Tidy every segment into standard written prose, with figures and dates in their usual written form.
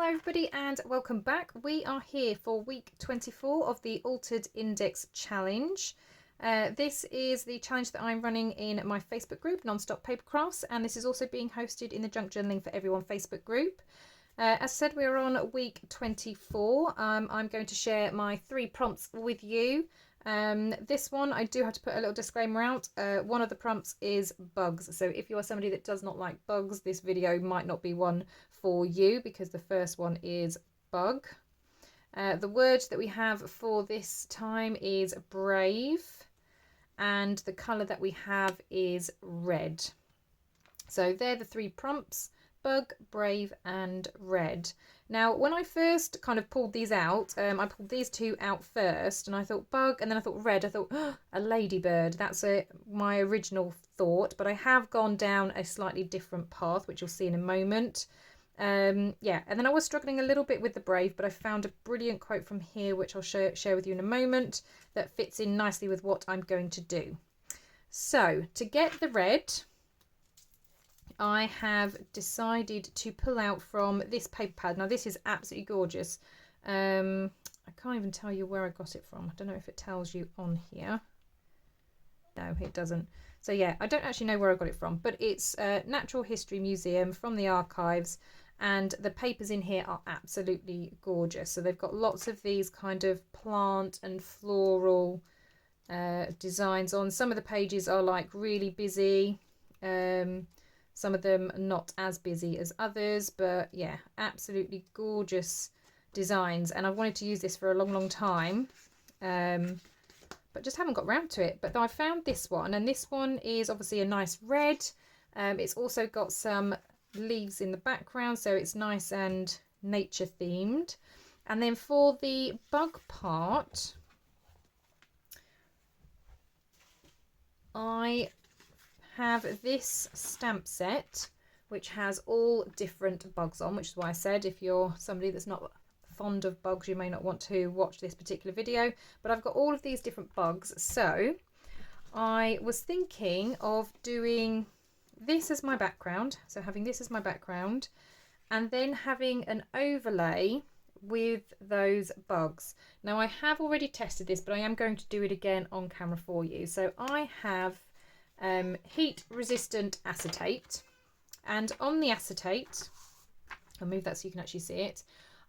Hello everybody and welcome back. We are here for week 24 of the Altered Index Challenge. This is the challenge that I'm running in my Facebook group, Nonstop Papercrafts, and this is also being hosted in the Junk Journaling for Everyone Facebook group. As I said, we're on week 24. I'm going to share my 3 prompts with you. This one, I do have to put a little disclaimer out. One of the prompts is bugs. So if you are somebody that does not like bugs, this video might not be one for you because the first one is bug. The word that we have for this time is brave, and the colour that we have is red. So they're the 3 prompts: bug, brave and red. Now when I first kind of pulled these out, I pulled these 2 out first and I thought bug, and then I thought red. I thought, oh, a ladybird. That's my original thought, but I have gone down a slightly different path, which you'll see in a moment. Yeah, and then I was struggling a little bit with the brave, but I found a brilliant quote from here which I'll share with you in a moment that fits in nicely with what I'm going to do. So to get the red, I have decided to pull out from this paper pad. Now this is absolutely gorgeous. I can't even tell you where I got it from. I don't know if it tells you on here. No, it doesn't. So yeah, I don't actually know where I got it from, but it's a Natural History Museum from the archives, and the papers in here are absolutely gorgeous. So they've got lots of these kind of plant and floral designs on. Some of the pages are like really busy. Some of them not as busy as others, but yeah, absolutely gorgeous designs. And I've wanted to use this for a long time, but just haven't got round to it. But I found this one, and this one is obviously a nice red. It's also got some leaves in the background, so it's nice and nature themed. And then for the bug part, I have this stamp set which has all different bugs on, which is why I said if you're somebody that's not fond of bugs, you may not want to watch this particular video. But I've got all of these different bugs, so I was thinking of doing this as my background, so having this as my background and then having an overlay with those bugs. Now I have already tested this, but I am going to do it again on camera for you. So I have heat resistant acetate, and on the acetate, I'll move that so you can actually see it,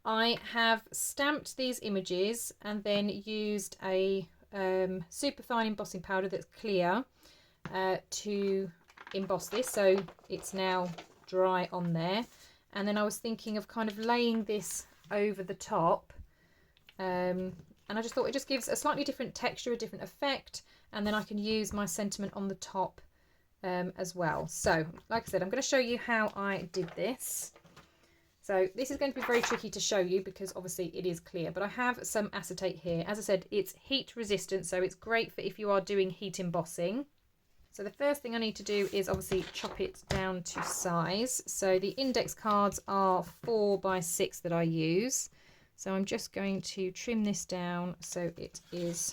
I have stamped these images and then used a super fine embossing powder that's clear to emboss this, so it's now dry on there. And then I was thinking of kind of laying this over the top, and I just thought it just gives a slightly different texture, a different effect, and then I can use my sentiment on the top as well. So like I said, I'm going to show you how I did this. So this is going to be very tricky to show you because obviously it is clear, but I have some acetate here. As I said, it's heat resistant, so it's great for if you are doing heat embossing. So the first thing I need to do is obviously chop it down to size. So the index cards are 4 by 6 that I use. So I'm just going to trim this down so it is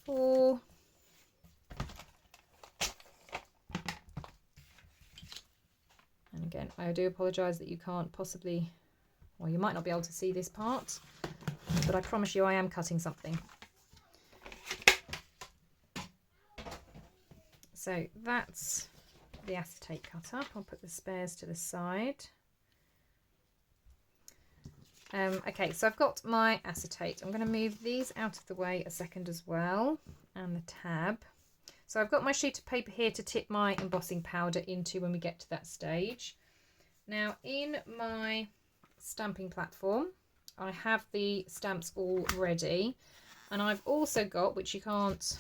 4. And again, I do apologise that you can't possibly, well, you might not be able to see this part, but I promise you I am cutting something. So that's the acetate cut up. I'll put the spares to the side. Okay, so I've got my acetate. I'm going to move these out of the way a second as well, and the tab. So I've got my sheet of paper here to tip my embossing powder into when we get to that stage. Now in my stamping platform, I have the stamps all ready, and I've also got, which you can't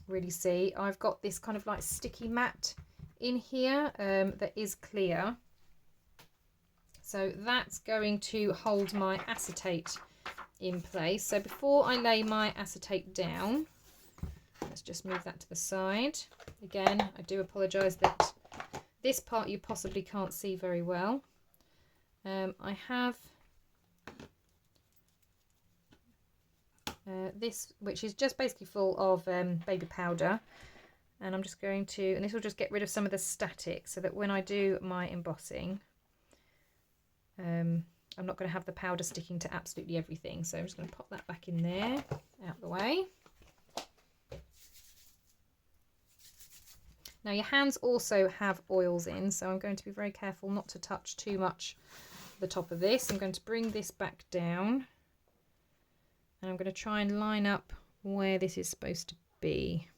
really see, I've got this kind of like sticky mat in here that is clear. So that's going to hold my acetate in place. So before I lay my acetate down, let's just move that to the side. Again, I do apologise that this part you possibly can't see very well. I have this, which is just basically full of baby powder, and I'm just going to, and this will just get rid of some of the static so that when I do my embossing, I'm not going to have the powder sticking to absolutely everything. So I'm just going to pop that back in there, out the way. Now your hands also have oils in, so I'm going to be very careful not to touch too much the top of this. I'm going to bring this back down, and I'm going to try and line up where this is supposed to be.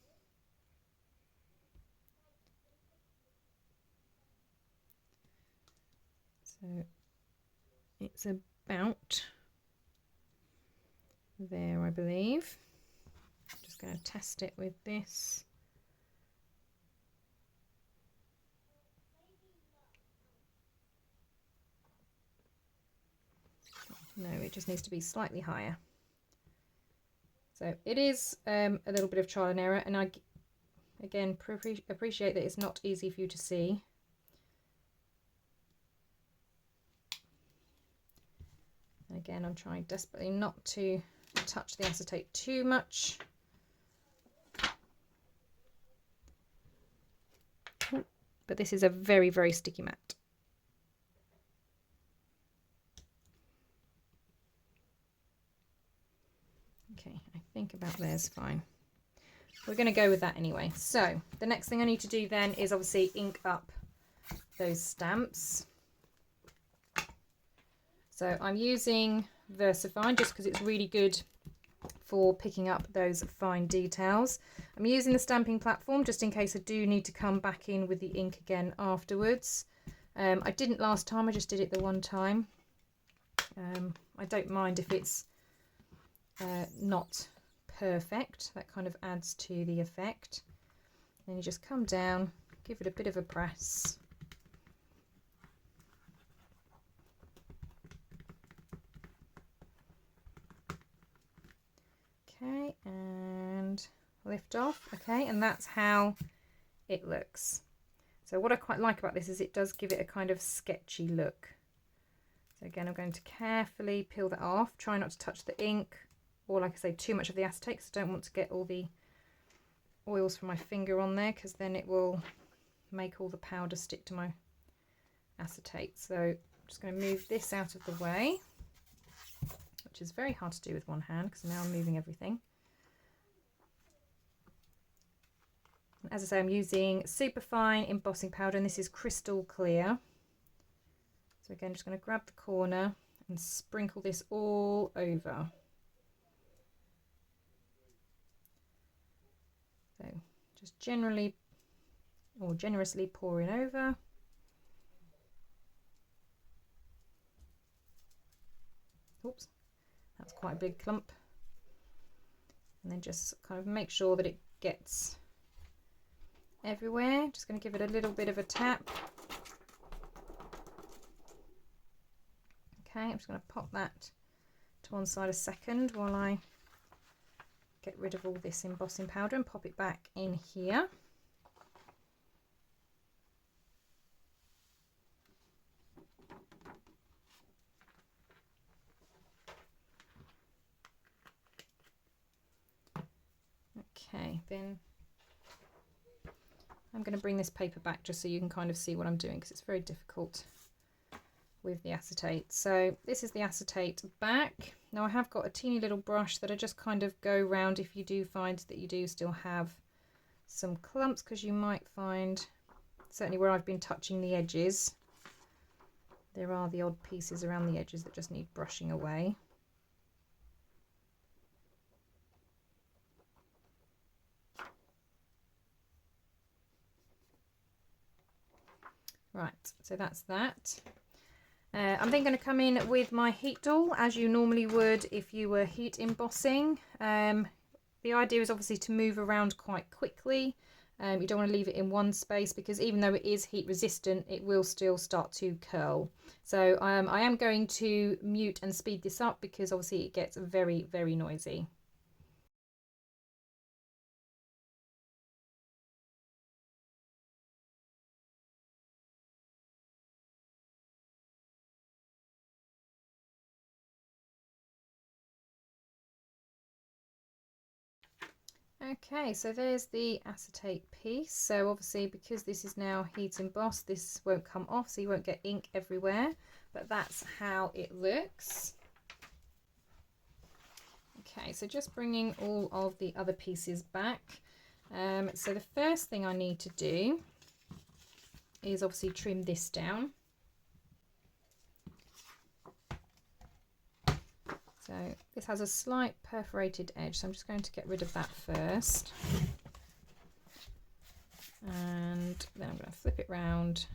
So it's about there, I believe. I'm just going to test it with this. No, it just needs to be slightly higher. So it is a little bit of trial and error, and I again appreciate that it's not easy for you to see. And again, I'm trying desperately not to touch the acetate too much. But this is a very, very sticky mat. Okay, I think about there's fine. We're going to go with that anyway. So the next thing I need to do then is obviously ink up those stamps. So I'm using VersaFine just because it's really good for picking up those fine details. I'm using the stamping platform just in case I do need to come back in with the ink again afterwards. I didn't last time, I just did it the one time. I don't mind if it's not perfect, that kind of adds to the effect. Then you just come down, give it a bit of a press. Okay, and lift off. Okay, and that's how it looks. So what I quite like about this is it does give it a kind of sketchy look. So again, I'm going to carefully peel that off, try not to touch the ink or, like I say, too much of the acetate, because I don't want to get all the oils from my finger on there, because then it will make all the powder stick to my acetate. So I'm just going to move this out of the way, which is very hard to do with one hand because now I'm moving everything. And as I say, I'm using superfine embossing powder, and this is crystal clear. So again, just going to grab the corner and sprinkle this all over. So just generally or generously pouring over. Oops, that's quite a big clump. And then just kind of make sure that it gets everywhere. Just going to give it a little bit of a tap. Okay, I'm just going to pop that to one side a second while I get rid of all this embossing powder and pop it back in here. Okay, then I'm going to bring this paper back just so you can kind of see what I'm doing, because it's very difficult with the acetate. So this is the acetate back. Now I have got a teeny little brush that I just kind of go round if you do find that you do still have some clumps, because you might find, certainly where I've been touching the edges, there are the odd pieces around the edges that just need brushing away. Right, so that's that. I'm then going to come in with my heat tool, as you normally would if you were heat embossing. The idea is obviously to move around quite quickly. You don't want to leave it in one space, because even though it is heat resistant, it will still start to curl. So I am going to mute and speed this up, because obviously it gets very, very noisy. Okay, so there's the acetate piece. So obviously, because this is now heat embossed, this won't come off, so you won't get ink everywhere. but that's how it looks. Okay, so just bringing all of the other pieces back. So the first thing I need to do is obviously trim this down. So this has a slight perforated edge, so I'm just going to get rid of that first. And then I'm going to flip it round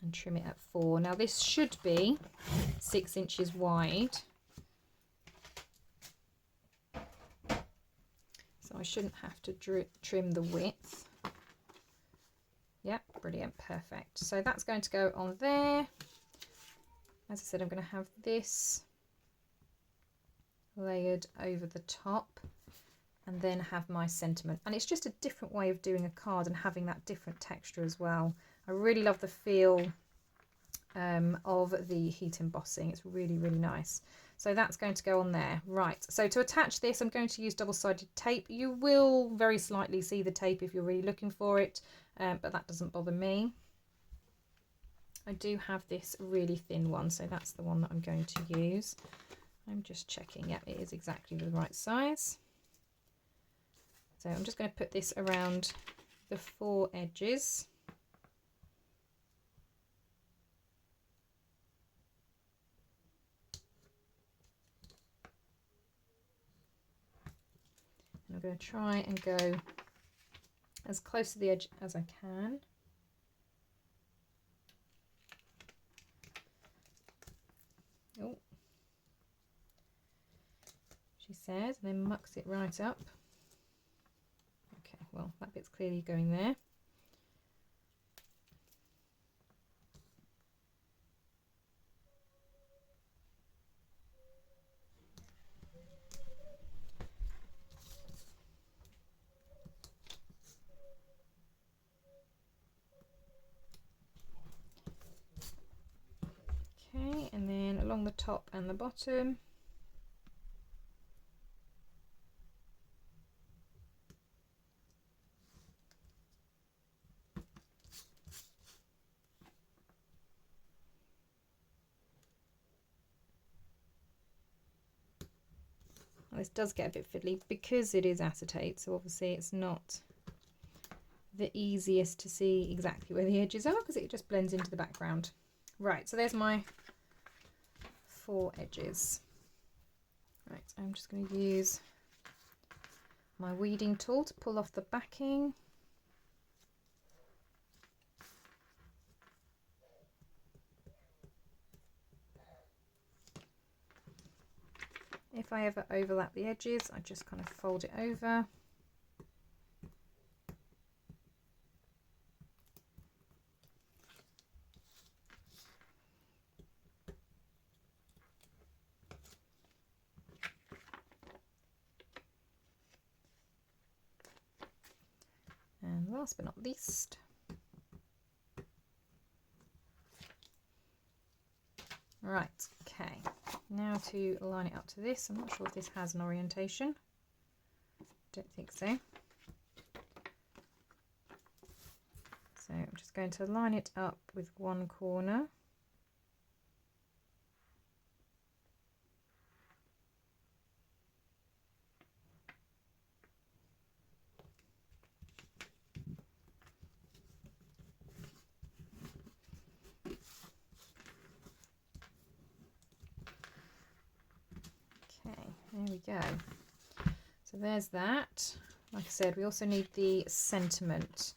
and trim it at 4. Now this should be 6 inches wide. So I shouldn't have to trim the width. Yep, brilliant, perfect. So that's going to go on there. As I said, I'm going to have this layered over the top and then have my sentiment. And it's just a different way of doing a card and having that different texture as well. I really love the feel of the heat embossing. It's really, really nice. So that's going to go on there. Right, so to attach this, I'm going to use double-sided tape. You will very slightly see the tape if you're really looking for it, but that doesn't bother me. I do have this really thin one, so that's the one that I'm going to use. I'm just checking, yeah, it is exactly the right size. So I'm just going to put this around the 4 edges. And I'm going to try and go as close to the edge as I can. Oh, she says, and then mucks it right up. Okay, well, that bit's clearly going there. Okay, and then along the top and the bottom. This does get a bit fiddly because it is acetate, so obviously it's not the easiest to see exactly where the edges are because it just blends into the background. Right, so there's my 4 edges. Right, I'm just going to use my weeding tool to pull off the backing. If I ever overlap the edges, I just kind of fold it over. And last but not least, right, okay, now to line it up to this. I'm not sure if this has an orientation. Don't think so. So I'm just going to line it up with one corner. There we go. So there's that. Like I said, we also need the sentiment.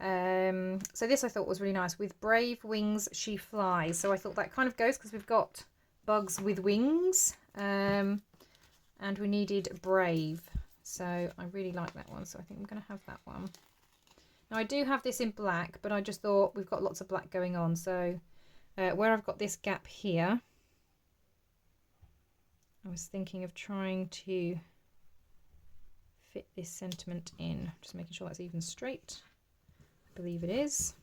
So this I thought was really nice. With brave wings she flies. So I thought that kind of goes because we've got bugs with wings, and we needed brave. So I really like that one. So I think I'm going to have that one. Now I do have this in black, but I just thought we've got lots of black going on. So where I've got this gap here, I was thinking of trying to fit this sentiment in, just making sure that's even straight. I believe it is.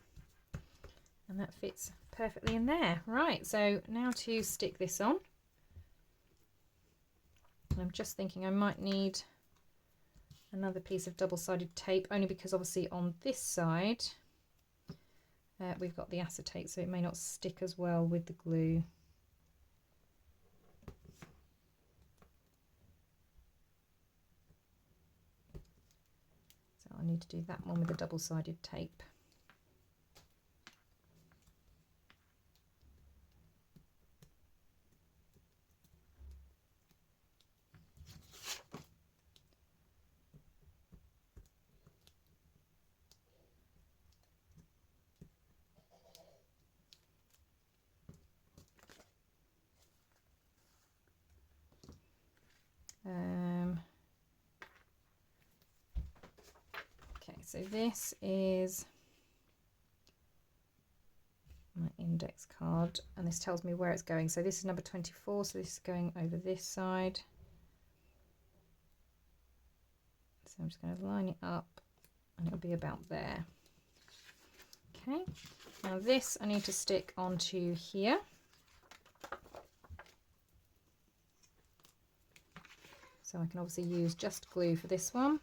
And that fits perfectly in there. Right, so now to stick this on. I'm just thinking I might need another piece of double-sided tape, only because obviously on this side we've got the acetate, so it may not stick as well with the glue. So I need to do that one with a double-sided tape. Okay, so this is my index card, and this tells me where it's going. So this is number 24, so this is going over this side. So I'm just going to line it up, and it'll be about there. Okay, now this I need to stick onto here. So I can obviously use just glue for this one.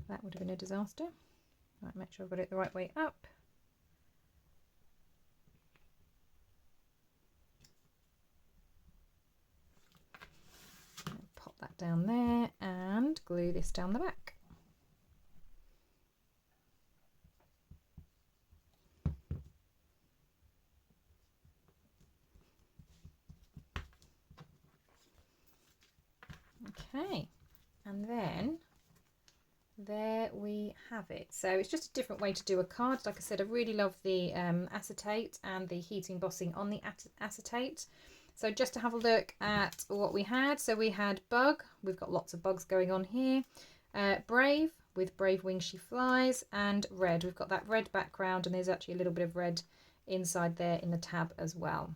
That would have been a disaster. Right, make sure I've got it the right way up. Pop that down there and glue this down the back. Okay, and then there we have it. So it's just a different way to do a card. Like I said, I really love the acetate and the heat embossing on the acetate. So just to have a look at what we had. So we had bug. We've got lots of bugs going on here. Brave, with brave wings she flies, and red. We've got that red background, and there's actually a little bit of red inside there in the tab as well.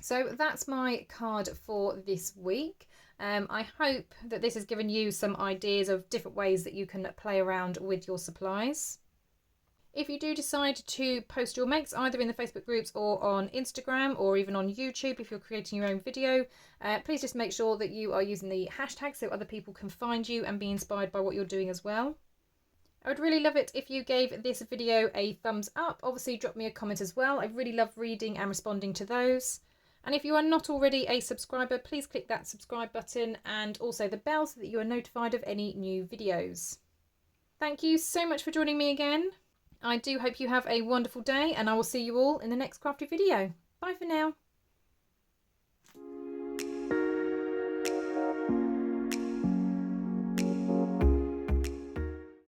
So that's my card for this week. I hope that this has given you some ideas of different ways that you can play around with your supplies. If you do decide to post your makes either in the Facebook groups or on Instagram or even on YouTube if you're creating your own video, please just make sure that you are using the hashtag so other people can find you and be inspired by what you're doing as well. I would really love it if you gave this video a thumbs up. Obviously drop me a comment as well. I really love reading and responding to those. And if you are not already a subscriber, please click that subscribe button and also the bell so that you are notified of any new videos. Thank you so much for joining me again. I do hope you have a wonderful day, and I will see you all in the next crafty video. Bye for now.